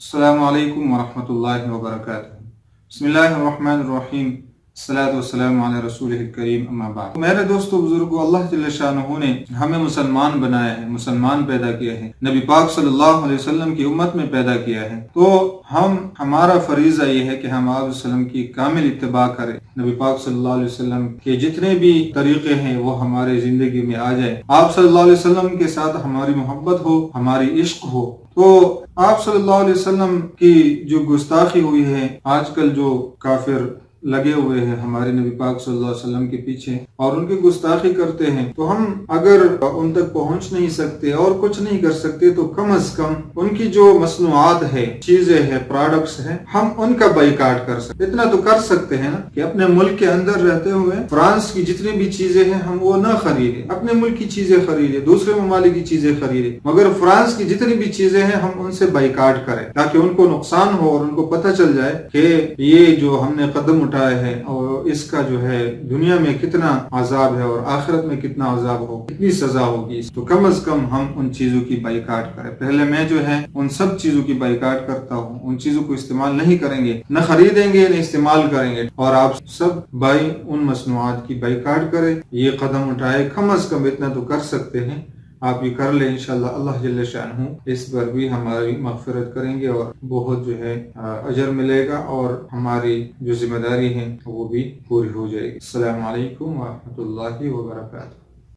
अस्सलामु अलैकुम वरहमतुल्लाहि वबरकातुहू। बिस्मिल्लाहिर्रहमानिर्रहीम। अस्सलातु वस्सलामु अला रसूलिल करीम, अम्मा बाद। मेरे दोस्तों बुजुर्गों, अल्लाह जल्ल शानहू ने हमें मुसलमान बनाया है, मुसलमान पैदा किया है, नबी पाक सल्लल्लाहु अलैहि वसल्लम की उम्मत में पैदा किया है। तो हमारा फरीज़ा ये है कि हम आप वसल्लम की कामिल इत्तिबा करें। नबी पाक सल्लल्लाहु अलैहि वसल्लम के जितने भी तरीके हैं वो हमारे जिंदगी में आ जाए। आप सल्लल्लाहु अलैहि वसल्लम के साथ हमारी मोहब्बत हो, हमारी इश्क हो। तो आप सल्लल्लाहु अलैहि वसल्लम की जो गुस्ताखी हुई है, आजकल जो काफिर लगे हुए हैं हमारे नबी पाक सल्लल्लाहु अलैहि वसल्लम के पीछे और उनकी गुस्ताखी करते हैं, तो हम अगर उन तक पहुंच नहीं सकते और कुछ नहीं कर सकते तो कम से कम उनकी जो मसनूआत है, चीजें हैं, प्रोडक्ट्स हैं, हम उनका बाइकाट कर सकते। इतना तो कर सकते हैं ना कि अपने मुल्क के अंदर रहते हुए फ्रांस की जितनी भी चीजें हैं हम वो न खरीदे, अपने मुल्क की चीजें खरीदे, दूसरे ममालिक की चीजें खरीदे, मगर फ्रांस की जितनी भी चीजें हैं हम उनसे बाइकाट करें ताकि उनको नुकसान हो और उनको पता चल जाए कि ये जो हमने कदम उठाया है और इसका जो है दुनिया में कितना अजाब है और आखिरत में कितना अजाब हो, कितनी सजा होगी। तो कम से कम हम उन चीजों की बाइकाट करें। पहले मैं जो है उन सब चीजों की बाइकाट करता हूँ, उन चीजों को इस्तेमाल नहीं करेंगे, न खरीदेंगे, न इस्तेमाल करेंगे। और आप सब भाई उन मसनूआत की बाइकाट करें, ये कदम उठाए। कम से कम इतना तो कर सकते हैं, आप ये कर ले। इंशाल्लाह अल्लाह जल्ल शानहू इस पर भी हमारी मग़फ़िरत करेंगे और बहुत जो है अजर मिलेगा और हमारी जो जिम्मेदारी है वो भी पूरी हो जाएगी। अस्सलामु अलैकुम व रहमतुल्लाहि व बरकातुहू।